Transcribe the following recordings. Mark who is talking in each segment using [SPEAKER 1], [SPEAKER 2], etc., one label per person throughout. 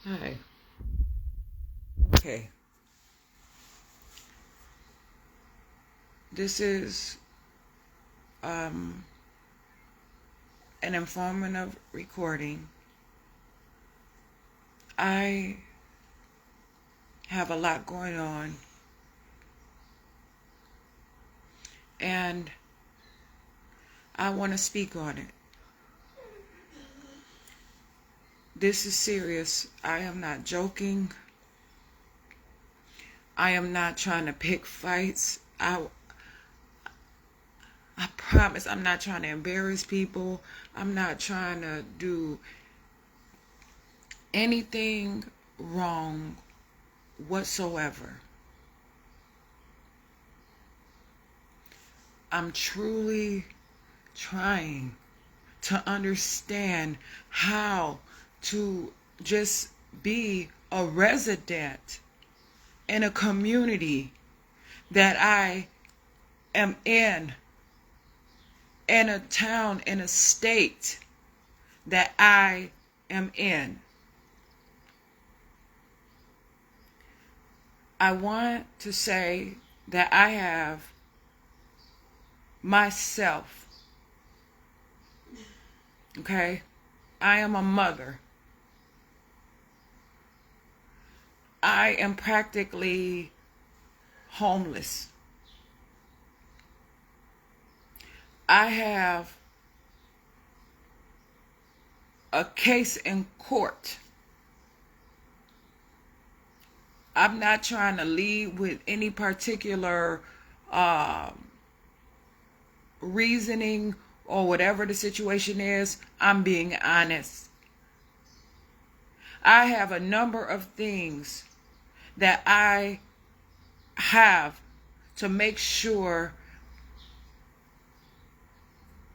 [SPEAKER 1] Hi. Okay. This is um, an informative recording. I have a lot going on, and I want to speak on it. This is serious. I am not joking. I am not trying to pick fights. I promise I'm not trying to embarrass people. I'm not trying to do anything wrong whatsoever. I'm truly trying to understand how to just be a resident in a community that I am in a town, in a state that I am in. I want to say that I have myself, okay? I am a mother. I am practically homeless. I have a case in court. I'm not trying to lead with any particular reasoning or whatever the situation is. I'm being honest. I have a number of things that I have to make sure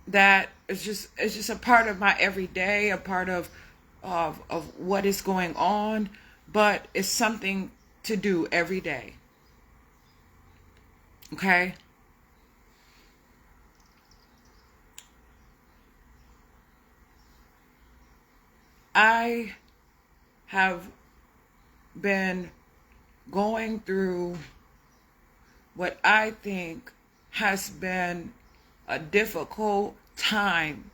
[SPEAKER 1] that it's just a part of my everyday, a part of what is going on, but it's something to do every day. Okay? I have been going through what I think has been a difficult time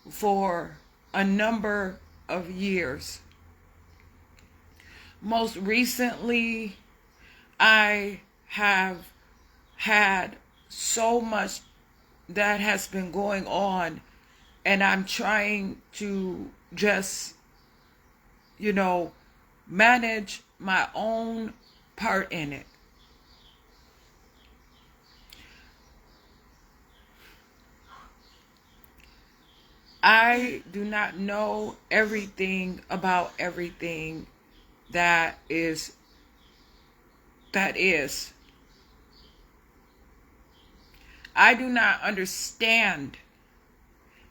[SPEAKER 1] for a number of years. Most recently, I have had so much that has been going on, and I'm trying to just, you know, manage my own part in it. I do not know everything about everything that is that is. I do not understand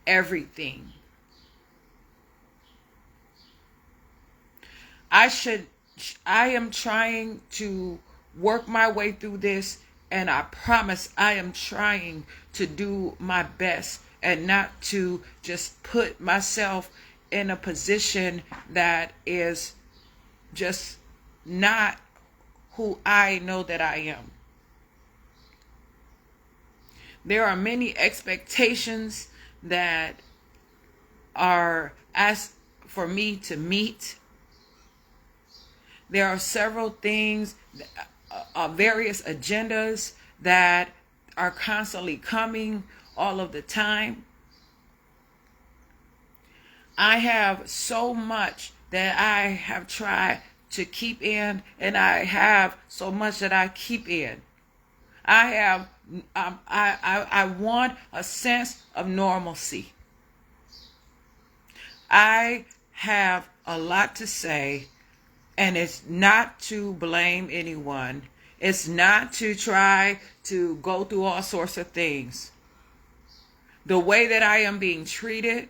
[SPEAKER 1] everything. I should I am trying to work my way through this, and I promise I am trying to do my best and not to just put myself in a position that is just not who I know that I am. There are many expectations that are asked for me to meet. There are several things, various agendas that are constantly coming all of the time. I have so much that I have tried to keep in, and I have so much that I keep in. I have, I want a sense of normalcy. I have a lot to say, and it's not to blame anyone. It's not to try to go through all sorts of things. The way that I am being treated,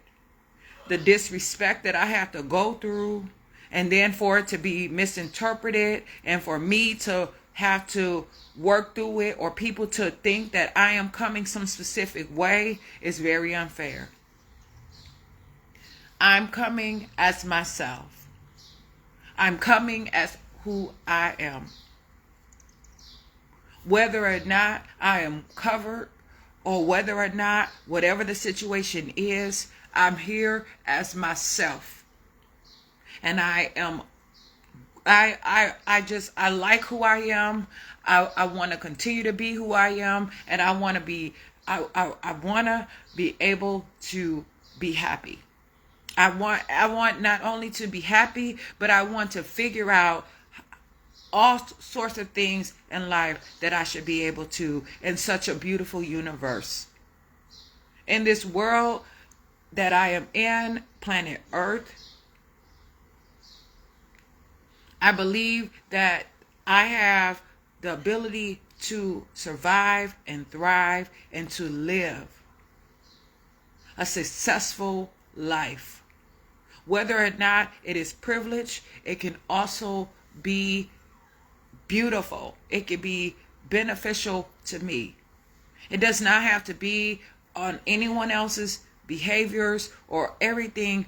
[SPEAKER 1] the disrespect that I have to go through, and then for it to be misinterpreted and for me to have to work through it, or people to think that I am coming some specific way, is very unfair. I'm coming as myself. I'm coming as who I am. Whether or not I am covered or whether or not, whatever the situation is, I'm here as myself. And I like who I am. I want to continue to be who I am, and I want to be able to be happy. I want not only to be happy, but I want to figure out all sorts of things in life that I should be able to in such a beautiful universe. In this world that I am in, planet Earth, I believe that I have the ability to survive and thrive and to live a successful life. Whether or not it is privilege, it can also be beautiful. It can be beneficial to me. It does not have to be on anyone else's behaviors or everything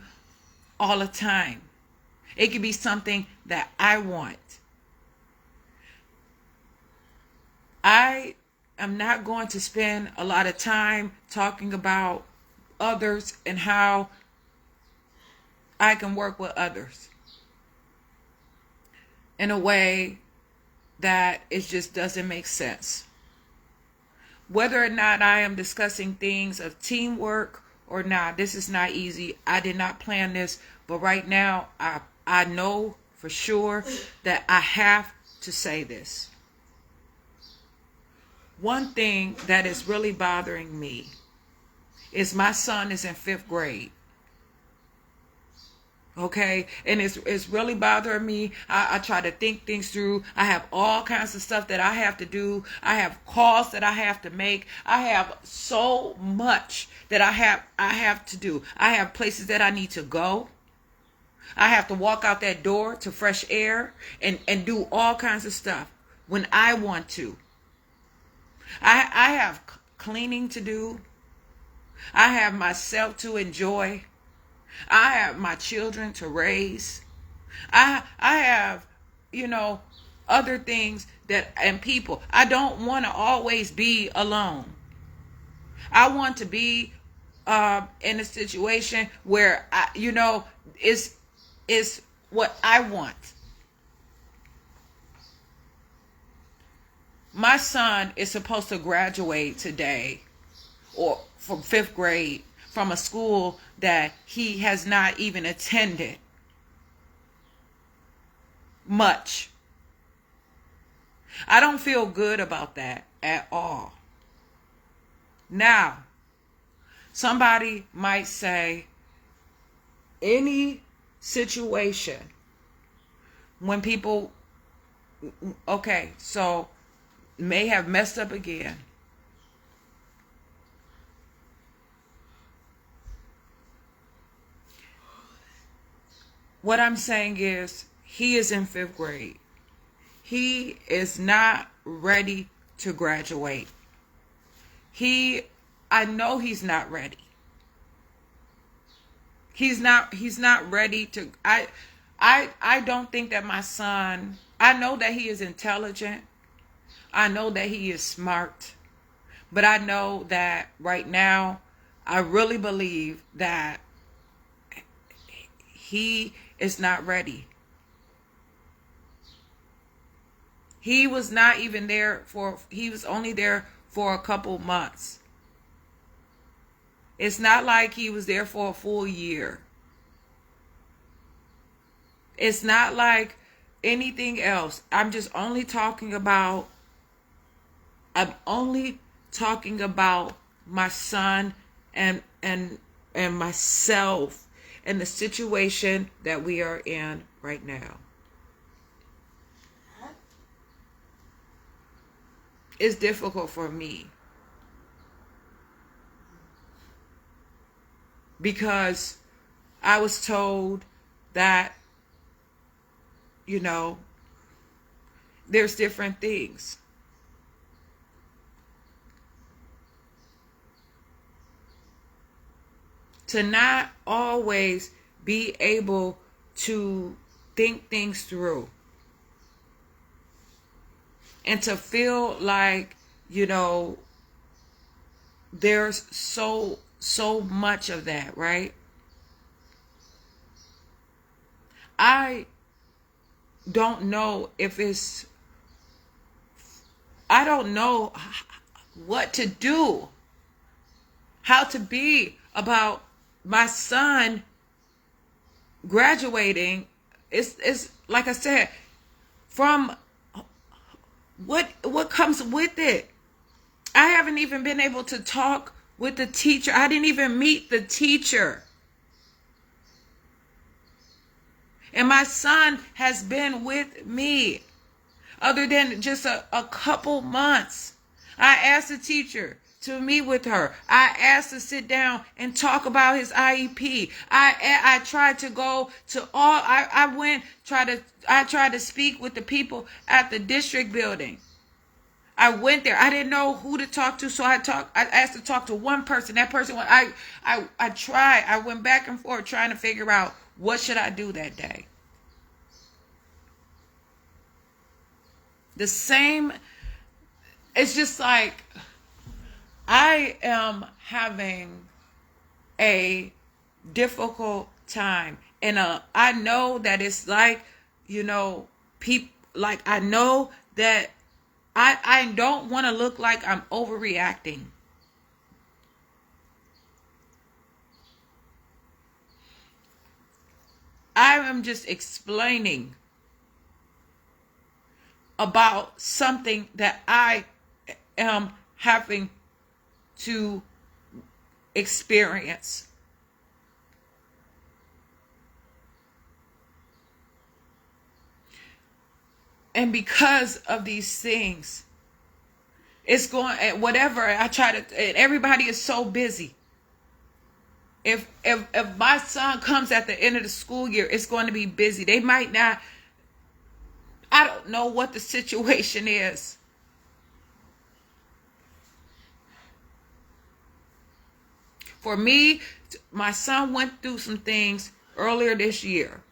[SPEAKER 1] all the time. It can be something that I want. I am not going to spend a lot of time talking about others and how I can work with others in a way that it just doesn't make sense. Whether or not I am discussing things of teamwork or not, this is not easy. I did not plan this, but right now I know for sure that I have to say this. One thing that is really bothering me is my son is in 5th grade. Okay, and it's really bothering me. I try to think things through. I have all kinds of stuff that I have to do. I have calls that I have to make. I have so much that I have to do. I have places that I need to go. I have to walk out that door to fresh air and do all kinds of stuff when I want to. I have cleaning to do. I have myself to enjoy. I have my children to raise. I have, other things and people. I don't want to always be alone. I want to be in a situation where is what I want. My son is supposed to graduate today or from 5th grade from a school that he has not even attended much. I don't feel good about that at all. Now, somebody might say, any situation when people, so may have messed up again. What I'm saying is, he is in 5th grade. He is not ready to graduate. I know he's not ready. He's not ready to, I don't think that my son, I know that he is intelligent. I know that he is smart. But I know that right now, I really believe that he is not ready. He was not even there he was only there for a couple months. It's not like he was there for a full year. It's not like anything else. I'm only talking about my son and myself and the situation that we are in right now. It's difficult for me because I was told that, there's different things. To not always be able to think things through and to feel like, there's so much of that, right? I don't know I don't know what to do, how to be about my son graduating. It's like I said, from what comes with it. I haven't even been able to talk with the teacher. I didn't even meet the teacher. And my son has been with me other than just a couple months. I asked the teacher to meet with her. I asked to sit down and talk about his IEP. I tried to go to all, I tried to speak with the people at the district building. I went there. I didn't know who to talk to, so I asked to talk to one person. That person, I tried. I went back and forth trying to figure out what should I do that day. The same, it's just like I am having a difficult time. And I know that it's like, people, like I know that I don't want to look like I'm overreacting. I am just explaining about something that I am having to experience. And because of these things, it's going, whatever I try to, everybody is so busy. If my son comes at the end of the school year, it's going to be busy. They might not, I don't know what the situation is. For me, my son went through some things earlier this year.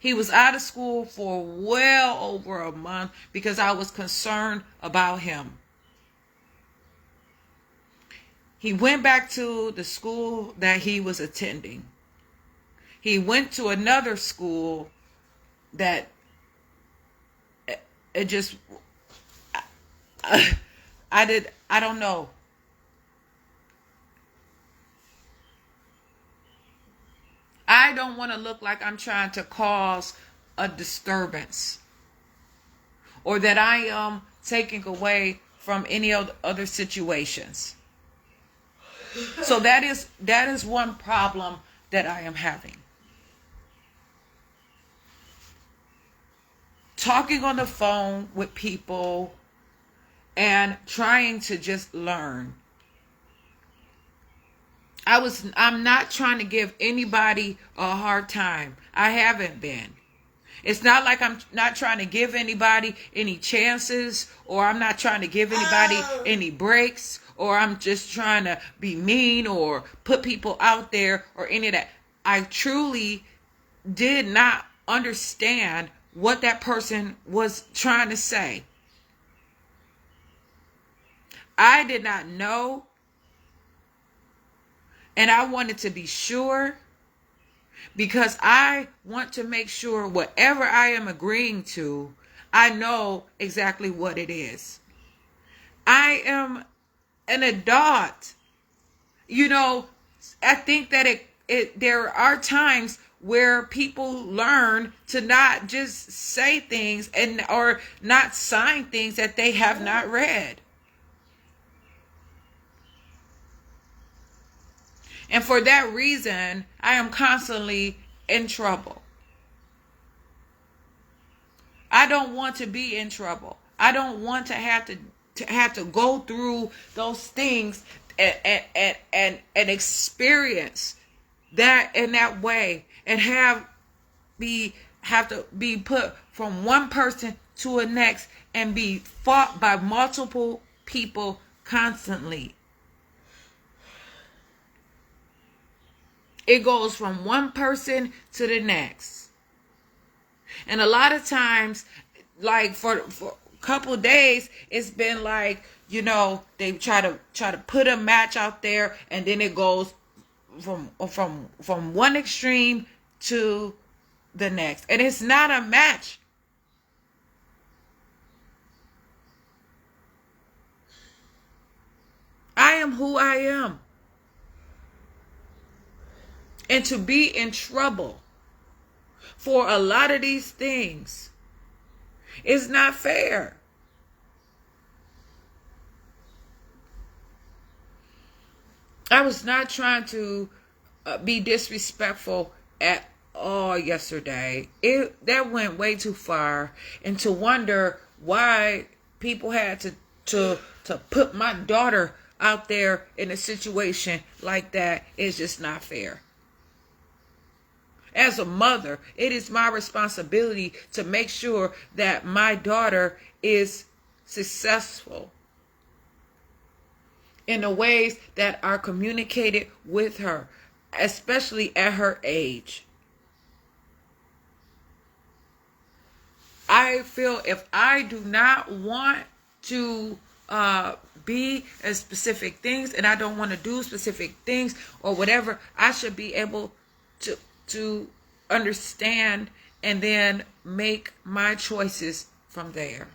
[SPEAKER 1] He was out of school for well over a month because I was concerned about him. He went back to the school that he was attending. He went to another school that it just, I don't know. I don't want to look like I'm trying to cause a disturbance or that I am taking away from any other situations. So that is one problem that I am having. Talking on the phone with people and trying to just learn. I'm not trying to give anybody a hard time. I haven't been. It's not like I'm not trying to give anybody any chances, or I'm not trying to give anybody any breaks, or I'm just trying to be mean or put people out there or any of that. I truly did not understand what that person was trying to say. I did not know. And I wanted to be sure because I want to make sure whatever I am agreeing to, I know exactly what it is. I am an adult. I think that there are times where people learn to not just say things or not sign things that they have not read. And for that reason, I am constantly in trouble. I don't want to be in trouble. I don't want to have to go through those things and experience that in that way and have to be put from one person to a next and be fought by multiple people constantly. It goes from one person to the next. And a lot of times, like for a couple of days, it's been like, they try to put a match out there, and then it goes from one extreme to the next. And it's not a match. I am who I am. And to be in trouble for a lot of these things is not fair. I was not trying to be disrespectful at all yesterday. That went way too far. And to wonder why people had to put my daughter out there in a situation like that is just not fair. As a mother, it is my responsibility to make sure that my daughter is successful in the ways that are communicated with her, especially at her age. I feel if I do not want to be at specific things, and I don't want to do specific things or whatever, I should be able to understand and then make my choices from there.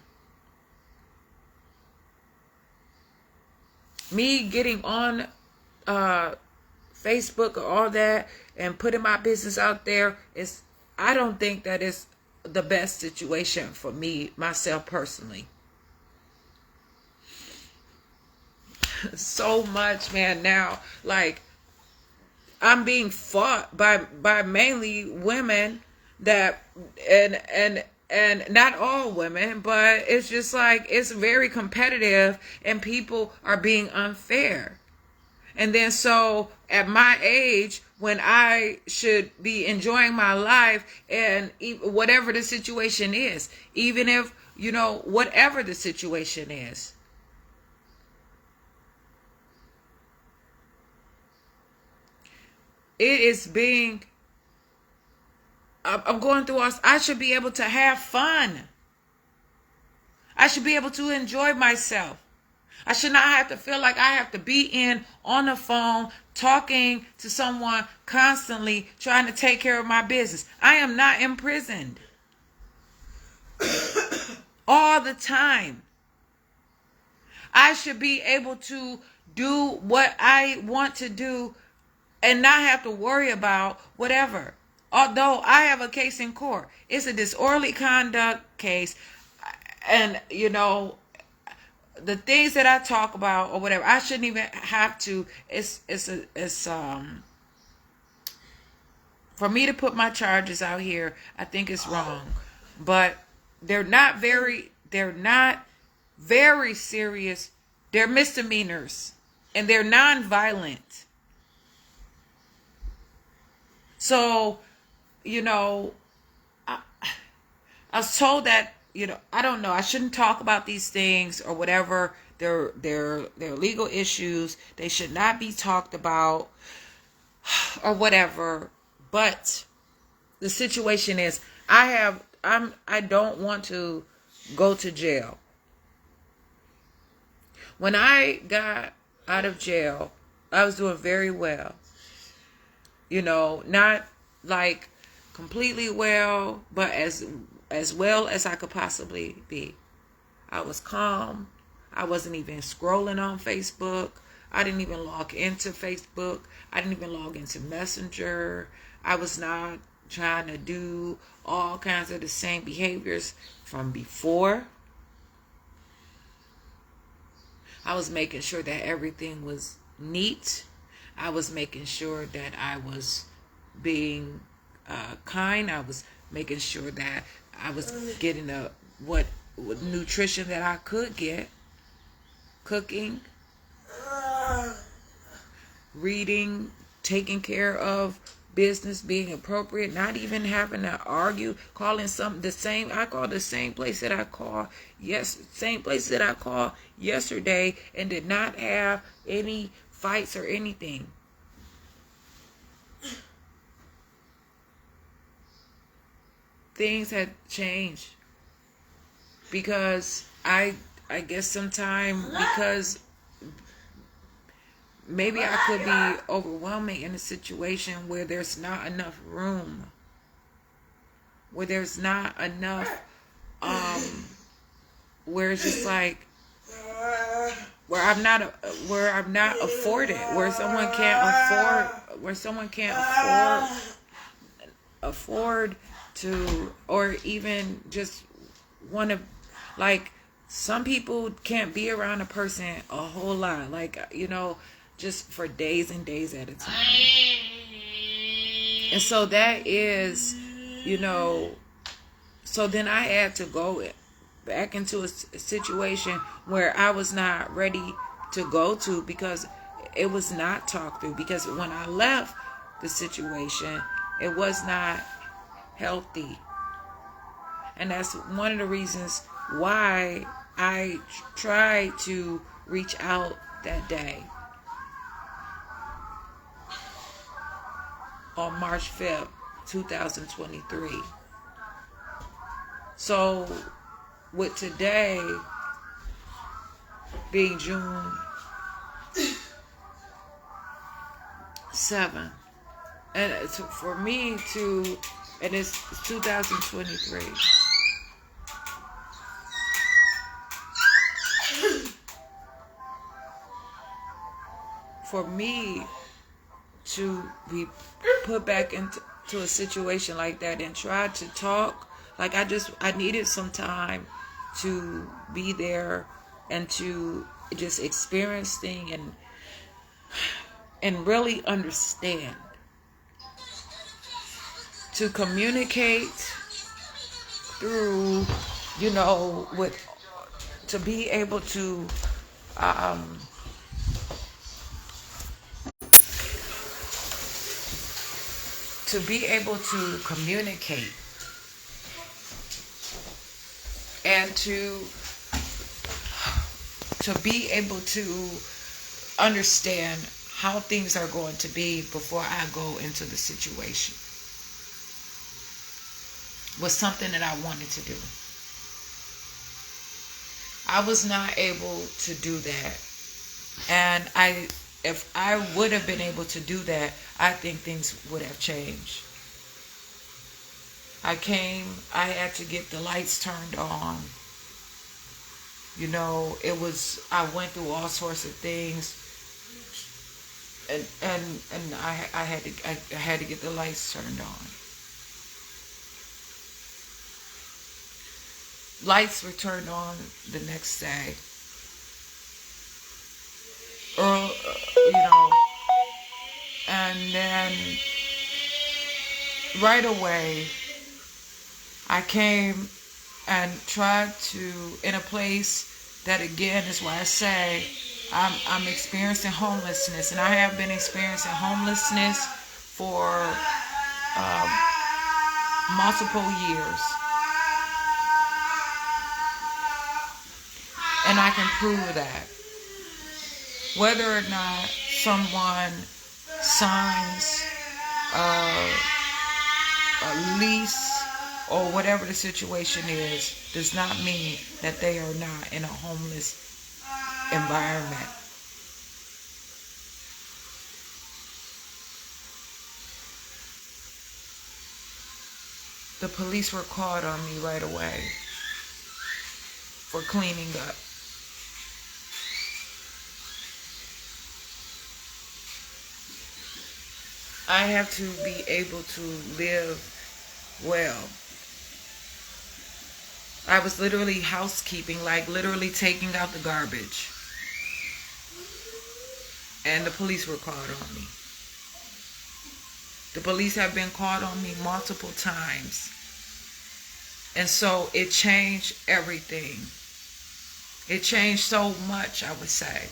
[SPEAKER 1] Me getting on Facebook or all that and putting my business out there I don't think that is the best situation for me, myself personally. So much, man, now, like, I'm being fought by mainly women that, and not all women, but it's just like, it's very competitive and people are being unfair. And then so at my age, when I should be enjoying my life, and whatever the situation is, even if, whatever the situation is, it is being, I'm going through I should be able to have fun. I should be able to enjoy myself. I should not have to feel like I have to be on the phone talking to someone constantly trying to take care of my business. I am not imprisoned all the time. I should be able to do what I want to do and not have to worry about whatever. Although I have a case in court. It's a disorderly conduct case. And, the things that I talk about or whatever, I shouldn't even have to. It's for me to put my charges out here, I think it's wrong. But they're not very serious. They're misdemeanors. And they're non-violent. So, I was told that, I don't know, I shouldn't talk about these things or whatever. They're legal issues. They should not be talked about or whatever. But the situation is, I don't want to go to jail. When I got out of jail, I was doing very well. Not like completely well, but as well as I could possibly be. I was calm. I wasn't even scrolling on Facebook. I didn't even log into Facebook. I didn't even log into Messenger. I was not trying to do all kinds of the same behaviors from before. I was making sure that everything was neat. I was making sure that I was being kind. I was making sure that I was getting what nutrition that I could get. Cooking, reading, taking care of business, being appropriate, not even having to argue, calling I called the same place that I called yesterday and did not have any fights or anything. things had changed because I guess sometime because maybe I could be overwhelming in a situation where there's not enough room, where there's not enough, where it's just like where I'm not afforded, where someone can't afford to, or even just want to, like, some people can't be around a person a whole lot, like, just for days and days at a time. And so that is, so then I had to go back into a situation where I was not ready to go to, because it was not talked through. Because when I left the situation, it was not healthy. And that's one of the reasons why I tried to reach out that day on March 5th, 2023. So with today being June 7th, and for me to, and it's 2023. For me to be put back into a situation like that and try to talk, like I needed some time to be there and to just experience things and really understand, to communicate through, to be able to communicate and to be able to understand how things are going to be before I go into the situation was something that I wanted to do. I was not able to do that. And if I would have been able to do that, I think things would have changed. I had to get the lights turned on. I went through all sorts of things. And I had to get the lights turned on. Lights were turned on the next day. And then right away I came and tried to, in a place that, again, is why I say I'm experiencing homelessness, and I have been experiencing homelessness for multiple years, and I can prove that. Whether or not someone signs a lease or whatever the situation is, does not mean that they are not in a homeless environment. The police were called on me right away for cleaning up. I have to be able to live well. I was literally housekeeping, like literally taking out the garbage. And the police were called on me. The police have been called on me multiple times. And so it changed everything. It changed so much, I would say.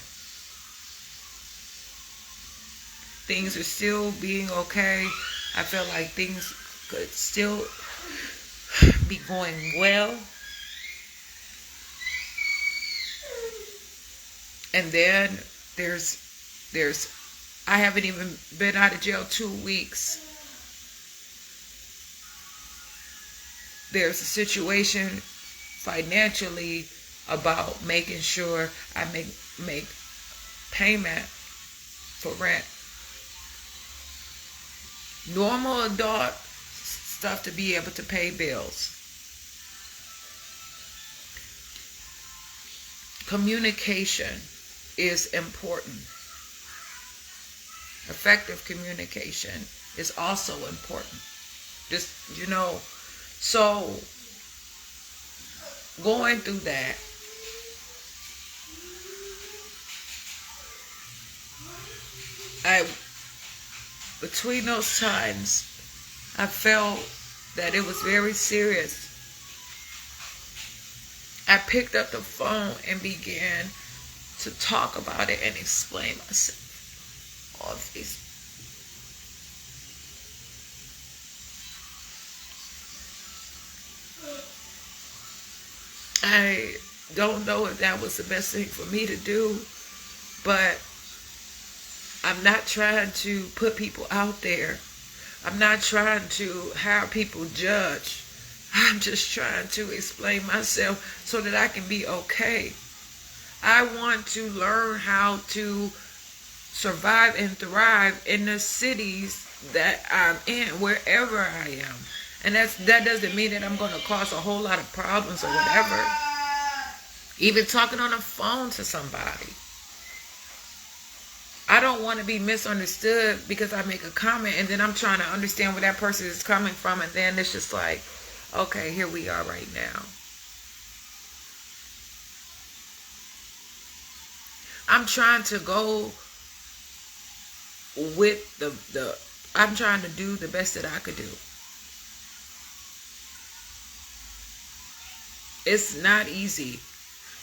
[SPEAKER 1] Things are still being okay. I feel like things could still be going well. And then I haven't even been out of jail 2 weeks. there's a situation financially about making sure I make payment for rent. Normal adult stuff to be able to pay bills. Communication is important. Effective communication is also important. Just, so going through that, between those times, I felt that it was very serious. I picked up the phone and began to talk about it and explain myself. All of these. I don't know if that was the best thing for me to do, but I'm not trying to put people out there. I'm not trying to have people judge. I'm just trying to explain myself so that I can be okay. I want to learn how to survive and thrive in the cities that I'm in, wherever I am. And that doesn't mean that I'm going to cause a whole lot of problems or whatever. Even talking on the phone to somebody. I don't want to be misunderstood because I make a comment and then I'm trying to understand where that person is coming from, and then it's just like, okay, here we are right now. I'm trying to go with I'm trying to do the best that I could do. It's not easy,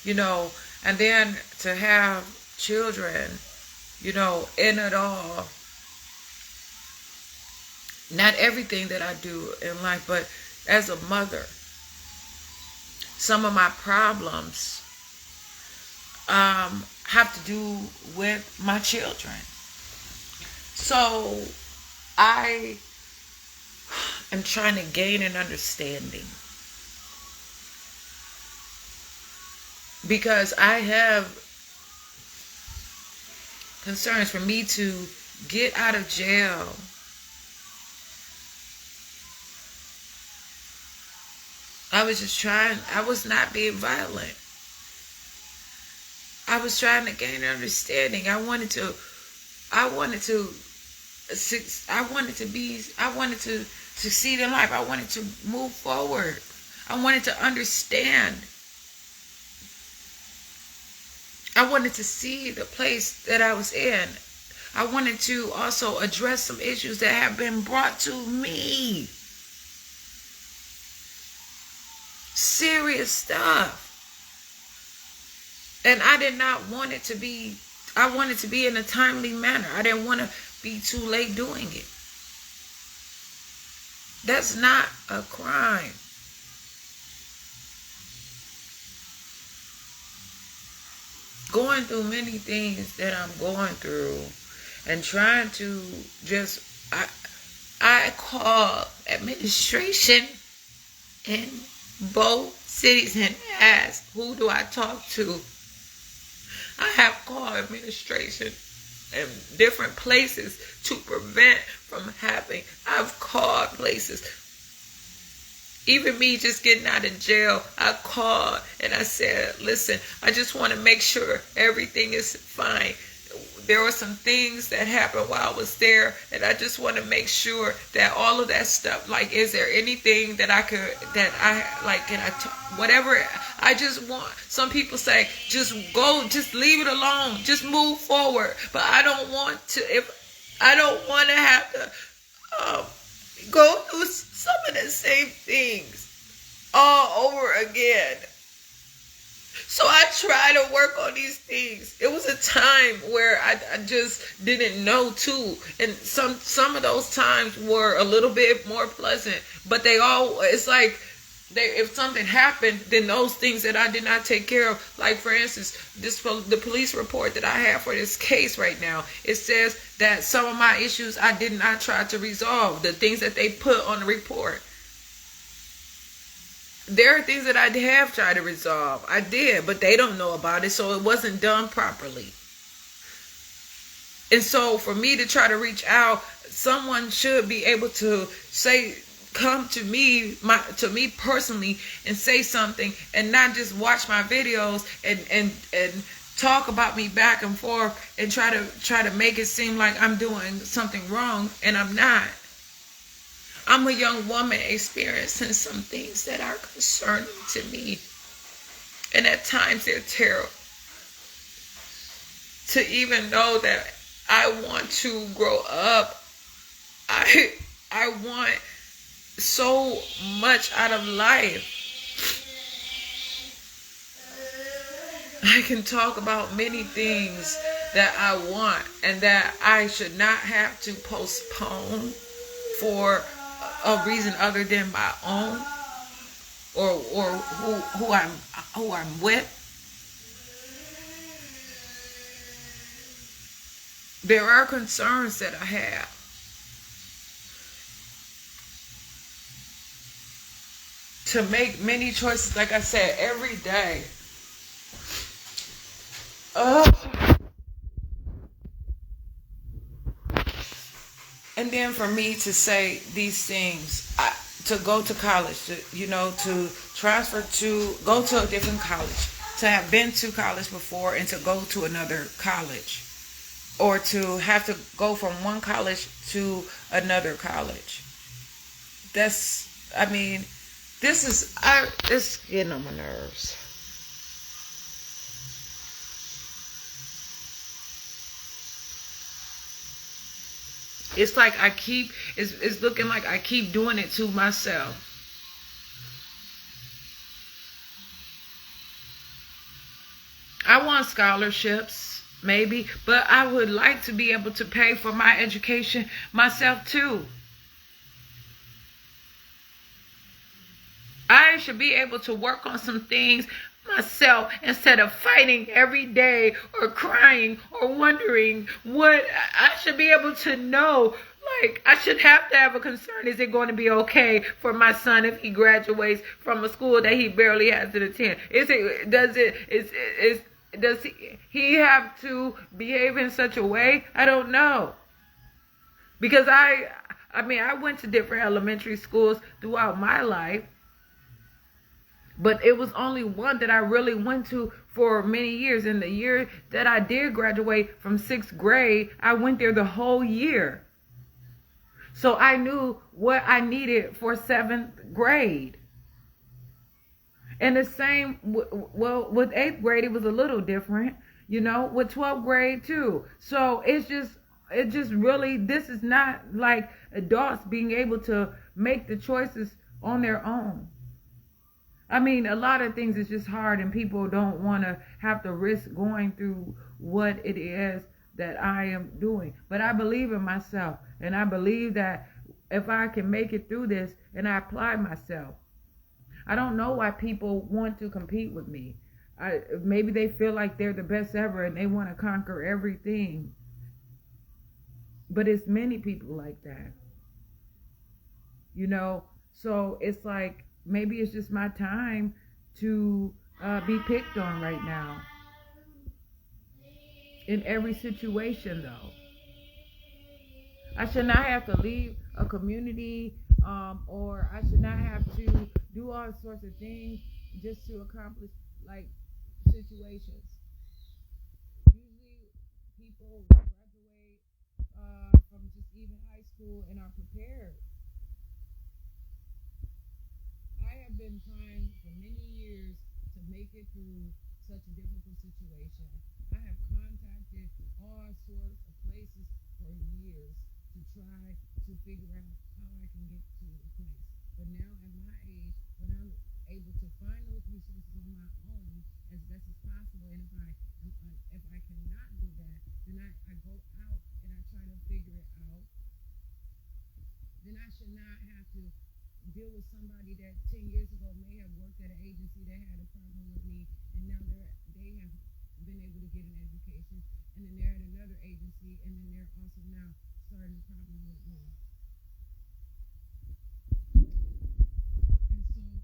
[SPEAKER 1] and then to have children, in it all. Not everything that I do in life, but as a mother, some of my problems have to do with my children. So I am trying to gain an understanding, because I have concerns for me to get out of jail. I was not being violent. I was trying to gain an understanding. I wanted to succeed in life. I wanted to move forward. I wanted to understand. I wanted to see the place that I was in. I wanted to also address some issues that have been brought to me. Serious stuff. And I did not want it to be, I wanted to be in a timely manner. I didn't want to be too late doing it. That's not a crime. Going through many things that I'm going through and trying to just, I call administration in both cities and ask, who do I talk to? I have called administration in different places to prevent from happening. I've called places. Even me just getting out of jail, I called and I said, listen, I just want to make sure everything is fine. There were some things that happened while I was there, and I just want to make sure that all of that stuff, like, is there anything that whatever. I just want, some people say, just go, just leave it alone, just move forward. But I don't want to have to go through some of the same things all over again. So I try to work on these things. It was a time where I just didn't know too. And some of those times were a little bit more pleasant. But it's like, if something happened, then those things that I did not take care of, like for instance, the police report that I have for this case right now, it says that some of my issues I did not try to resolve, the things that they put on the report. there are things that I have tried to resolve. I did, but they don't know about it, so it wasn't done properly. And so for me to try to reach out, someone should be able to say, come to me personally and say something, and not just watch my videos and talk about me back and forth and try to make it seem like I'm doing something wrong, and I'm not. I'm a young woman experiencing some things that are concerning to me. And at times they're terrible. To even know that I want to grow up. I want so much out of life. I can talk about many things that I want and that I should not have to postpone for a reason other than my own, or who I'm with. There are concerns that I have. To make many choices, like I said, every day. And then for me to say these things, to go to college, to transfer go to a different college, to have been to college before and to go to another college, or to have to go from one college to another college. It's getting on my nerves. It's like it's looking like I keep doing it to myself. I want scholarships, maybe, but I would like to be able to pay for my education myself too. I should be able to work on some things myself instead of fighting every day or crying or wondering what I should be able to know. Like, I should have to have a concern. Is it going to be okay for my son if he graduates from a school that he barely has to attend? Does he have to behave in such a way? I don't know. Because I went to different elementary schools throughout my life. But it was only one that I really went to for many years. And the year that I did graduate from 6th grade, I went there the whole year. So I knew what I needed for 7th grade. And the same, with 8th grade, it was a little different, with 12th grade too. So it just really, this is not like adults being able to make the choices on their own. I mean, a lot of things is just hard, and people don't want to have to risk going through what it is that I am doing. But I believe in myself, and I believe that if I can make it through this and I apply myself, I don't know why people want to compete with me. Maybe they feel like they're the best ever and they want to conquer everything. But it's many people like that. So it's like, maybe it's just my time to be picked on right now. In every situation, though. I should not have to leave a community, or I should not have to do all sorts of things just to accomplish, like, situations. Usually, people graduate from just even high school and are prepared. I have been trying for many years to make it through such a difficult situation. I have contacted all sorts of places for years to try to figure out how I can get to a place. But now at my age, when I'm able to find those resources on my own as best as possible, and if I cannot do that, then I go out and I try to figure it out. Then I should not have to deal with somebody that 10 years ago may have worked at an agency that had a problem with me, and now they have been able to get an education, and then they're at another agency, and then they're also now starting a problem with me. And so I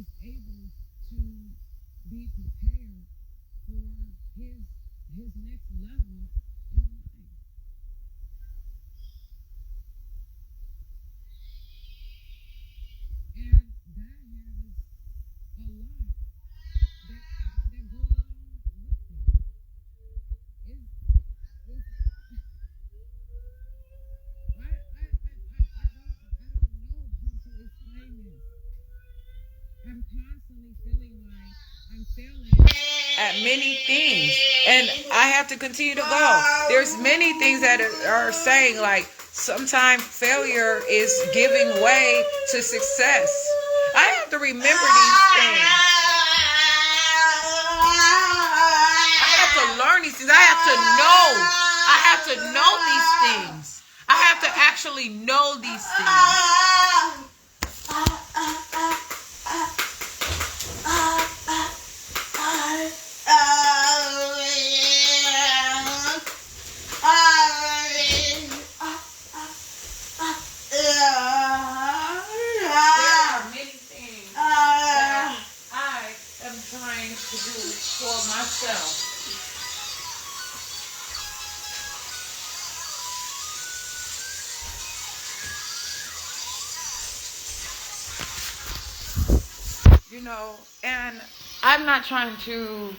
[SPEAKER 1] is able to be prepared for his next level in life. And that has a lot that goes along with it. It's, it's, I don't know how to explain this. I'm constantly feeling like I'm failing at many things, and I have to continue to go. There's many things that are saying like sometimes failure is giving way to success. I have to remember these things. I have to learn these things. I have to know. I have to know these things. I have to actually know these things. To do for myself. You know, and I'm not trying to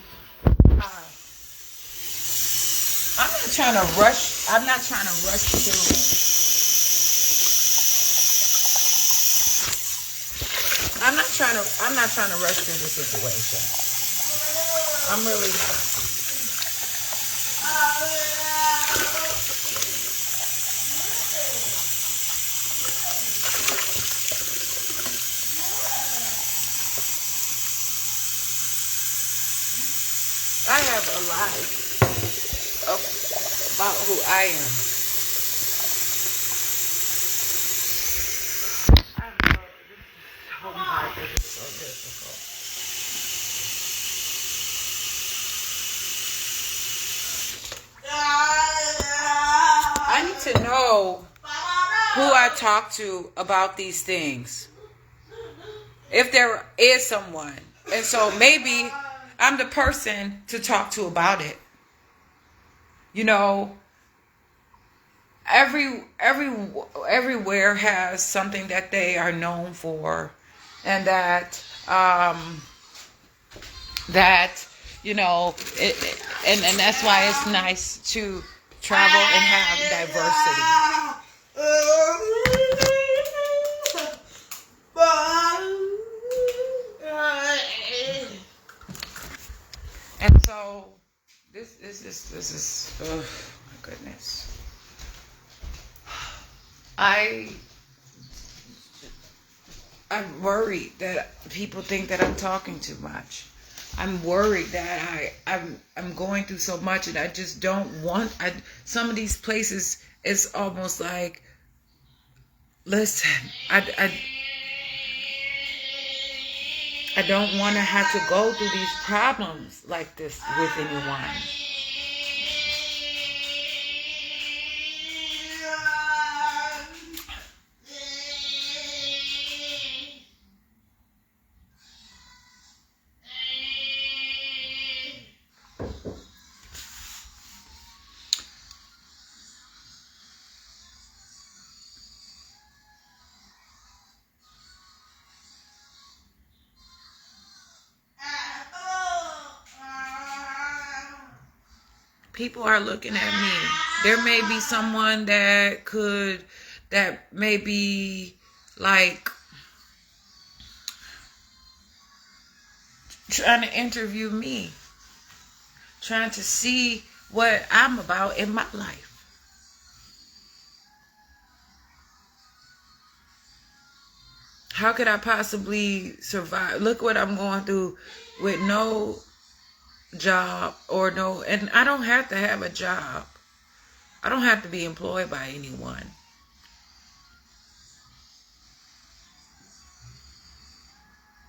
[SPEAKER 1] rush. I'm not trying to rush through it. I'm not trying to rush through the situation. I'm really not. I have a lot about who I am. I know this is so hard. This is so difficult. I need to know who I talk to about these things. If there is someone. And so maybe I'm the person to talk to about it. You know, everywhere has something that they are known for, and that you know, and that's why it's nice to travel and have diversity. And so this is oh my goodness. I'm worried that people think that I'm talking too much. I'm worried that I'm going through so much, and I just don't want. Some of these places, it's almost like, listen, I don't want to have to go through these problems like this with anyone. People are looking at me. There may be someone that may be like trying to interview me, trying to see what I'm about in my life. How could I possibly survive? Look what I'm going through with no job or no, and I don't have to have a job. I don't have to be employed by anyone.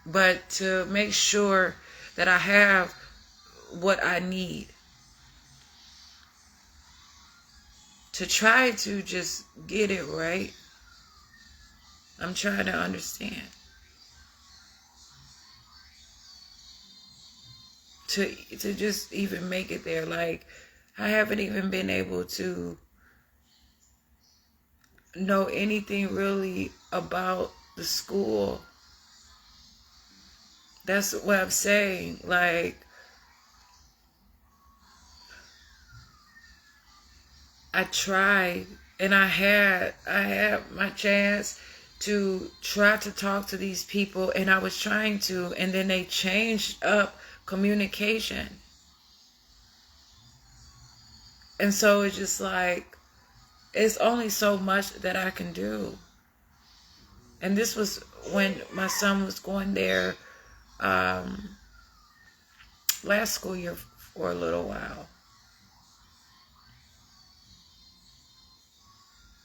[SPEAKER 1] But to make sure that I have what I need to try to just get it right. I'm trying to understand. to just even make it there. Like, I haven't even been able to know anything really about the school. That's what I'm saying. Like, I tried, and I had my chance to try to talk to these people, and I was trying to, and then they changed up communication. And so it's just like, it's only so much that I can do. And this was when my son was going there last school year for a little while.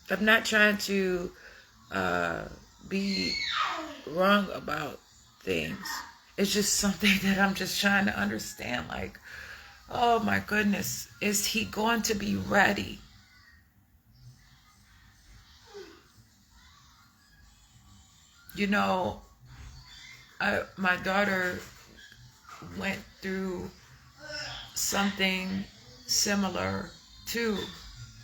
[SPEAKER 1] I'm not trying to be wrong about things. It's just something that I'm just trying to understand. Like, oh my goodness, is he going to be ready? You know, my daughter went through something similar too.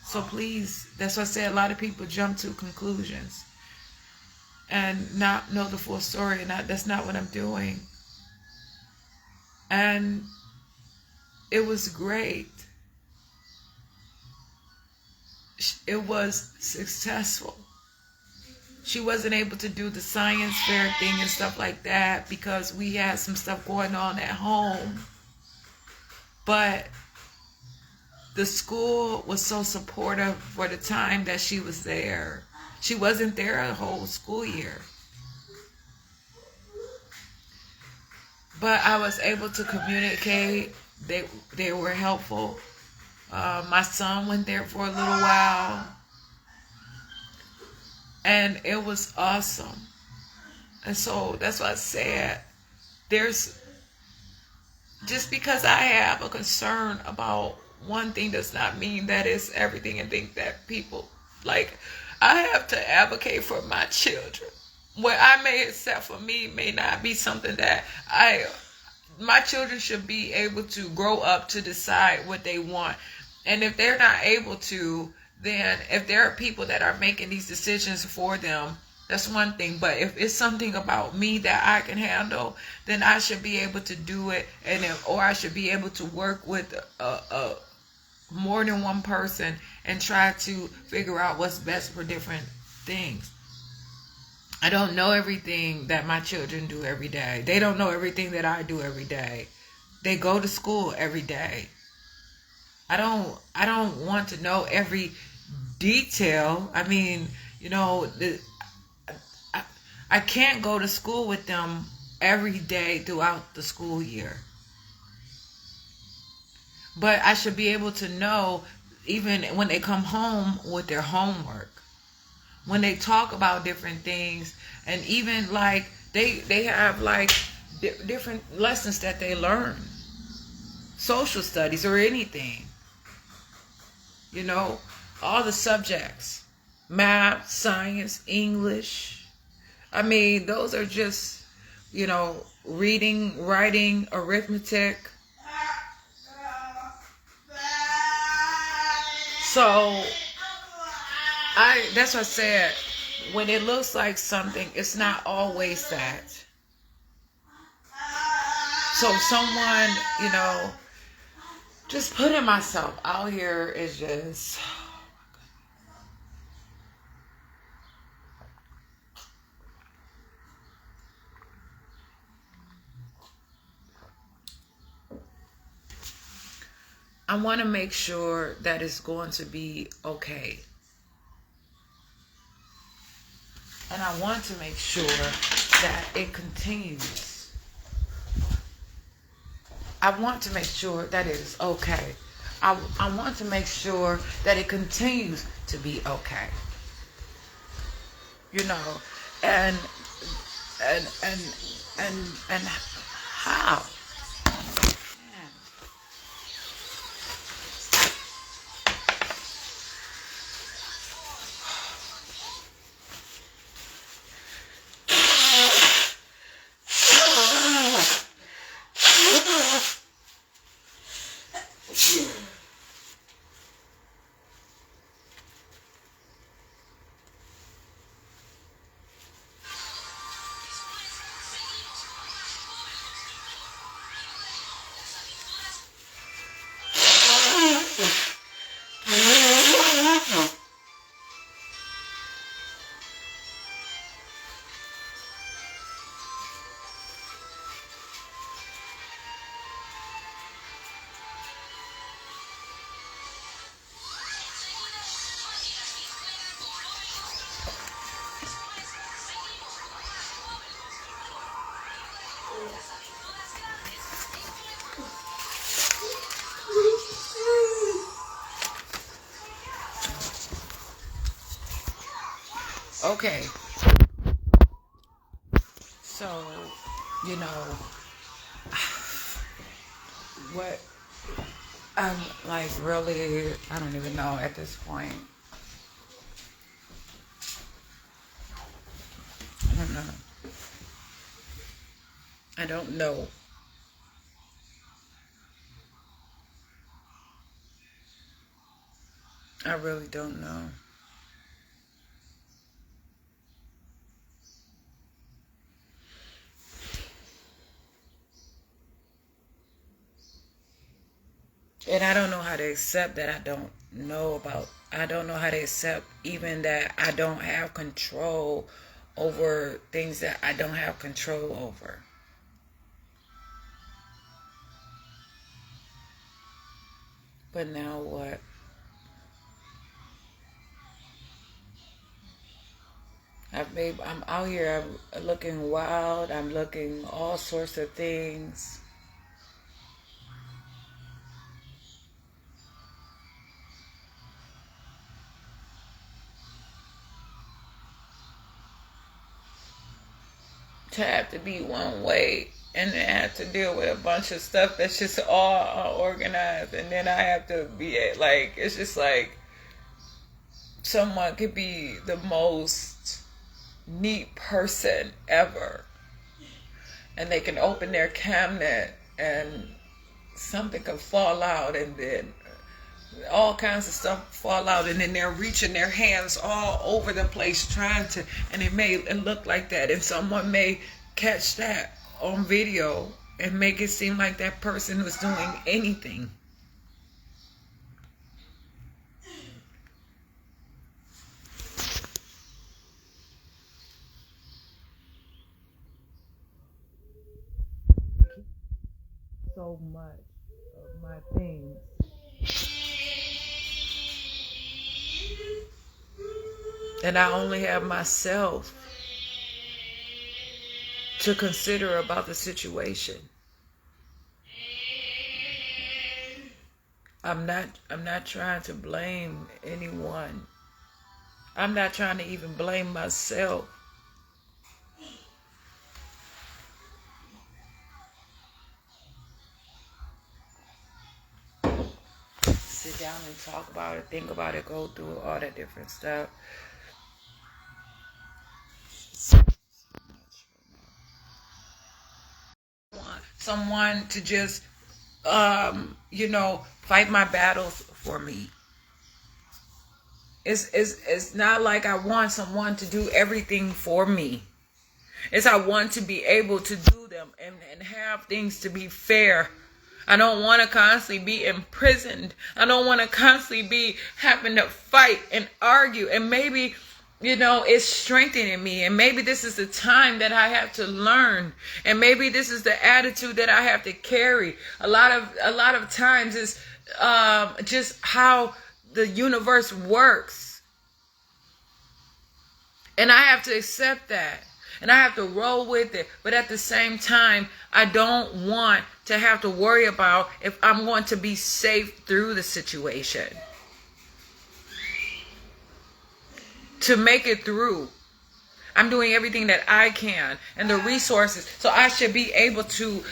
[SPEAKER 1] So please, that's why I say a lot of people jump to conclusions and not know the full story, and that's not what I'm doing. And it was great. It was successful. She wasn't able to do the science fair thing and stuff like that because we had some stuff going on at home. But the school was so supportive for the time that she was there. She wasn't there a whole school year. But I was able to communicate. They were helpful. My son went there for a little while. And it was awesome. And so that's why I said, there's, just because I have a concern about one thing does not mean that it's everything, and think that people, like, I have to advocate for my children. What I may accept for me may not be something that my children should be able to grow up to decide what they want. And if they're not able to, then if there are people that are making these decisions for them, that's one thing. But if it's something about me that I can handle, then I should be able to do it, or I should be able to work with more than one person and try to figure out what's best for different things. I don't know everything that my children do every day. They don't know everything that I do every day. They go to school every day. I don't want to know every detail. I mean, you know, I can't go to school with them every day throughout the school year. But I should be able to know, even when they come home with their homework, when they talk about different things, and even like they have like different lessons that they learn, social studies or anything, you know, all the subjects, math, science, English. I mean, those are just, you know, reading, writing, arithmetic. So that's what I said, when it looks like something, it's not always that. So someone, you know, just putting myself out here is just, I want to make sure that it's going to be okay. And I want to make sure that it continues. I want to make sure that it is okay. I want to make sure that it continues to be okay. You know, and how? Okay, so, you know, what I'm like really, I don't even know at this point. I don't know. I don't know. I really don't know. And I don't know how to accept that I don't know how to accept even that I don't have control over things that I don't have control over. But now what? I'm out here, I'm looking wild, I'm looking all sorts of things. To have to be one way and then have to deal with a bunch of stuff that's just all unorganized, and then I have to be like, it's just like someone could be the most neat person ever, and they can open their cabinet and something can fall out, and then all kinds of stuff fall out, and then they're reaching their hands all over the place trying to, and it look like that, and someone may catch that on video and make it seem like that person was doing anything. So much of my things. And I only have myself to consider about the situation. I'm not trying to blame anyone. I'm not trying to even blame myself. Sit down and talk about it, think about it, go through all that different stuff. Someone to just fight my battles for me. It's not like I want someone to do everything for me. It's I want to be able to do them and have things to be fair. I don't want to constantly be imprisoned. I don't want to constantly be having to fight and argue. And maybe, it's strengthening me. And maybe this is the time that I have to learn. And maybe this is the attitude that I have to carry. A lot of times is just how the universe works. And I have to accept that. And I have to roll with it. But at the same time, I don't want to have to worry about if I'm going to be safe through the situation. To make it through. I'm doing everything that I can. And the resources. So I should be able to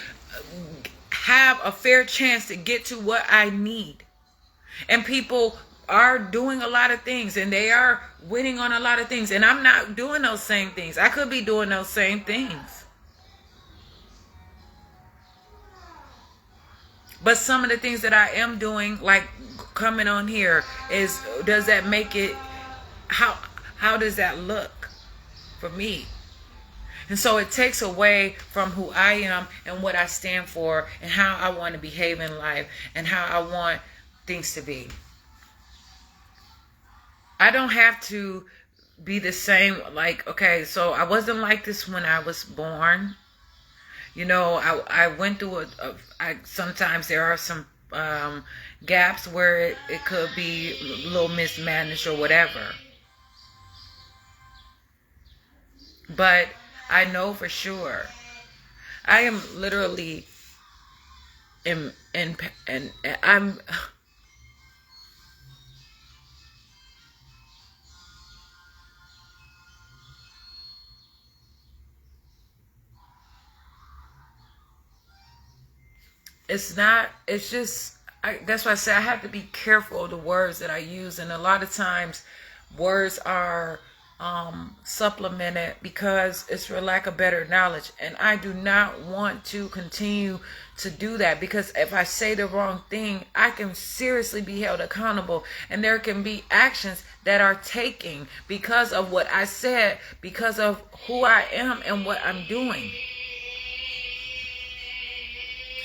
[SPEAKER 1] have a fair chance to get to what I need. And people are doing a lot of things, and they are winning on a lot of things, and I'm not doing those same things. I could be doing those same things, but some of the things that I am doing, like coming on here, does that make it, how does that look for me? And so it takes away from who I am and what I stand for and how I want to behave in life and how I want things to be. I don't have to be the same. Like, okay, so I wasn't like this when I was born. I went through sometimes there are some gaps where it could be a little mismanaged or whatever. But I know for sure I am literally and I'm It's not, it's just, that's why I say I have to be careful of the words that I use. And a lot of times words are supplemented because it's for lack of better knowledge. And I do not want to continue to do that, because if I say the wrong thing, I can seriously be held accountable, and there can be actions that are taken because of what I said, because of who I am and what I'm doing.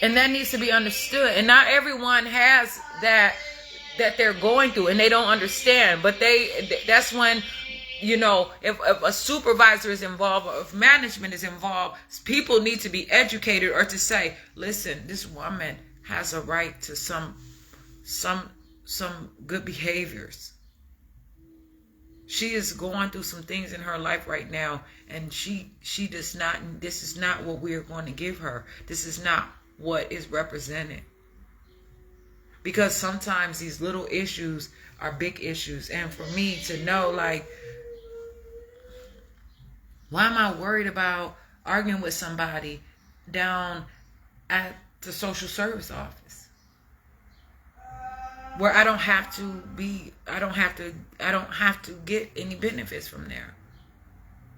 [SPEAKER 1] And that needs to be understood. And not everyone has that they're going through, and they don't understand. But that's when, if a supervisor is involved, or if management is involved, people need to be educated, or to say, listen, this woman has a right to some good behaviors. She is going through some things in her life right now, and she does not, this is not what we are going to give her. This is not what is represented. Because sometimes these little issues are big issues. And for me to know, like, why am I worried about arguing with somebody down at the social service office, where I don't have to get any benefits from there?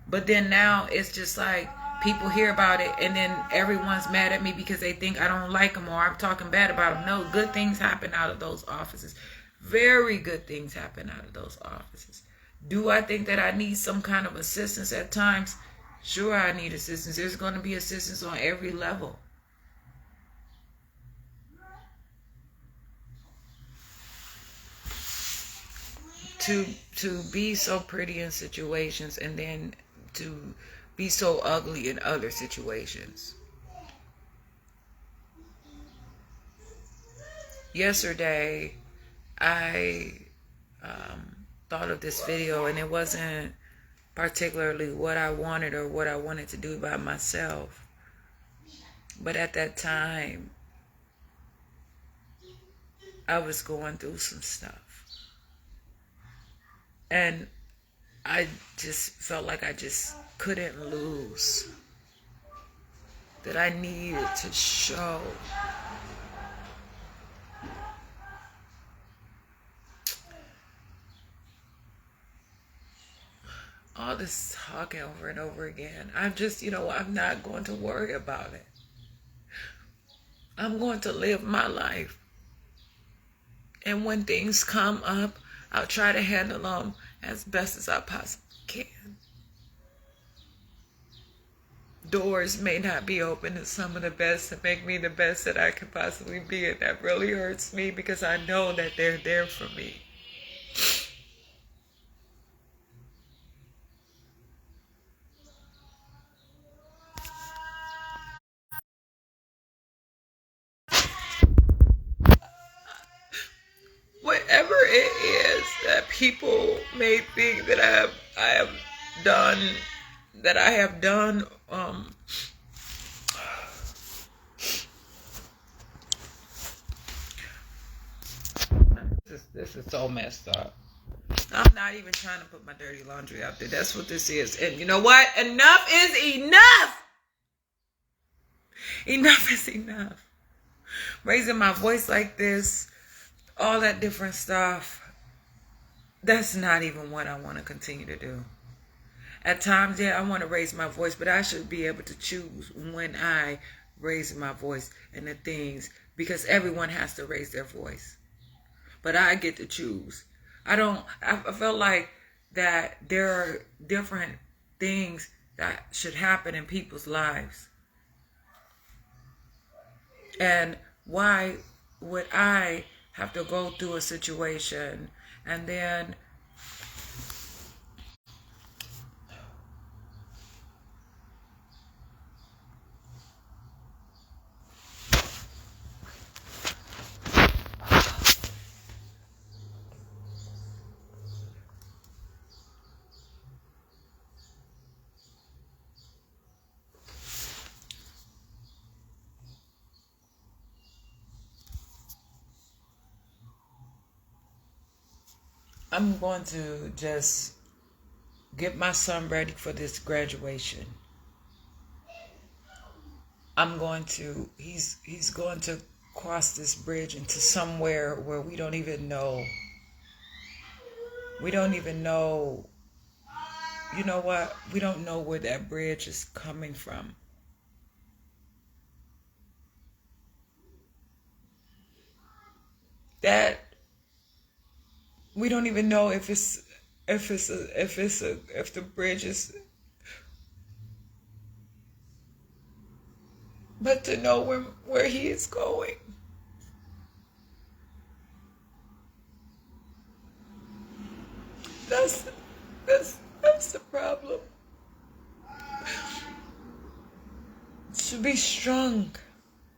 [SPEAKER 1] But then now it's just like, people hear about it, and then everyone's mad at me because they think I don't like them, or I'm talking bad about them. No, good things happen out of those offices. Very good things happen out of those offices. Do I think that I need some kind of assistance at times? Sure, I need assistance. There's going to be assistance on every level. To be so pretty in situations, and then to be so ugly in other situations. Yesterday, I thought of this video, and it wasn't particularly what I wanted or what I wanted to do by myself. But at that time, I was going through some stuff. And I just felt like I just couldn't lose. That I needed to show all this talking over and over again. I'm just, I'm not going to worry about it. I'm going to live my life. And when things come up, I'll try to handle them as best as I possibly can. Doors may not be open to some of the best to make me the best that I could possibly be, and that really hurts me, because I know that they're there for me. Whatever it is that people may think that I have done, this is so messed up. I'm not even trying to put my dirty laundry out there. That's what this is. And you know what? Enough is enough. Enough is enough. Raising my voice like this, all that different stuff, that's not even what I want to continue to do. At times, yeah, I want to raise my voice, but I should be able to choose when I raise my voice and the things, because everyone has to raise their voice. But I get to choose. I felt like that there are different things that should happen in people's lives. And why would I have to go through a situation and then I'm going to just get my son ready for this graduation. He's going to cross this bridge into somewhere where we don't even know. We don't even know. You know what? We don't know where that bridge is coming from. That we don't even know if the bridge is, but to know where he is going. That's the problem. To be strong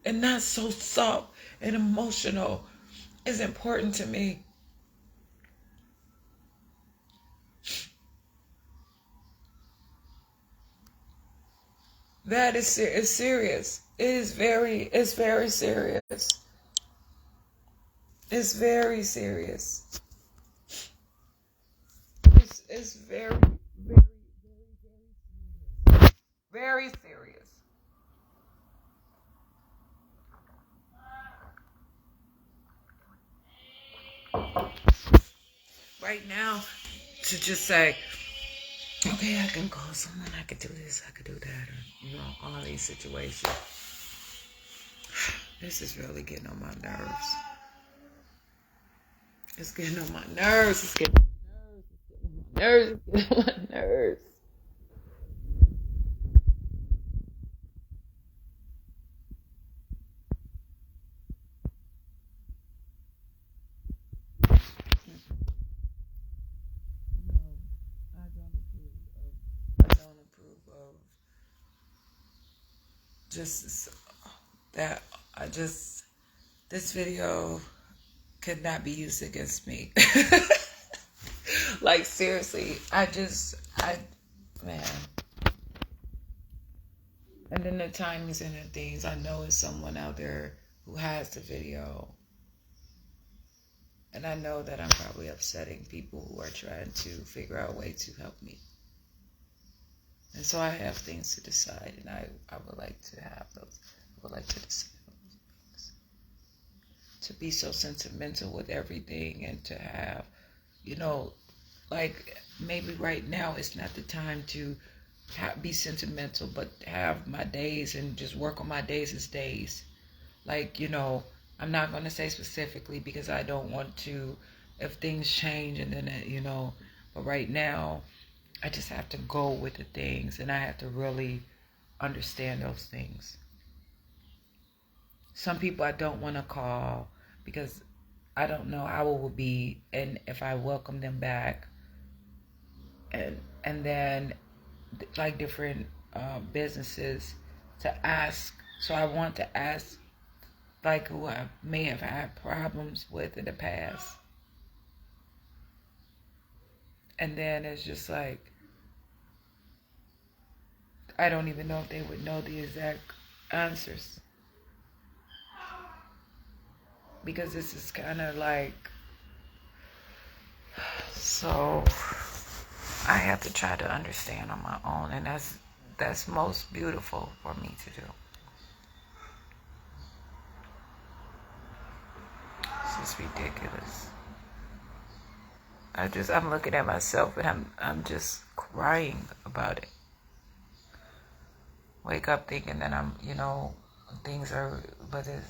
[SPEAKER 1] and not so soft and emotional is important to me. That is serious. It's very serious. It's very serious. It's very, very serious. Right now, to just say, okay, I can call someone, I could do this, I could do that, or, all these situations. This is really getting on my nerves. It's getting on my nerves. It's getting on my nerves. It's getting on my nerves. I don't approve of just that. This video could not be used against me. Like, seriously, man. And then the timings and the things, I know it's someone out there who has the video. And I know that I'm probably upsetting people who are trying to figure out a way to help me. And so I have things to decide, and I would like to have those. I would like to decide those things. To be so sentimental with everything, and to have, like, maybe right now it's not the time to be sentimental, but have my days and just work on my days as days. Like, I'm not going to say specifically because I don't want to, if things change and then, but right now I just have to go with the things, and I have to really understand those things. Some people I don't want to call because I don't know how it will be, and if I welcome them back, and then like different businesses to ask. So I want to ask, like, who I may have had problems with in the past. And then it's just like, I don't even know if they would know the exact answers. Because this is kind of like, so I have to try to understand on my own. And that's most beautiful for me to do. This is ridiculous. I'm looking at myself and I'm just crying about it. Wake up thinking that I'm, things are, but it's,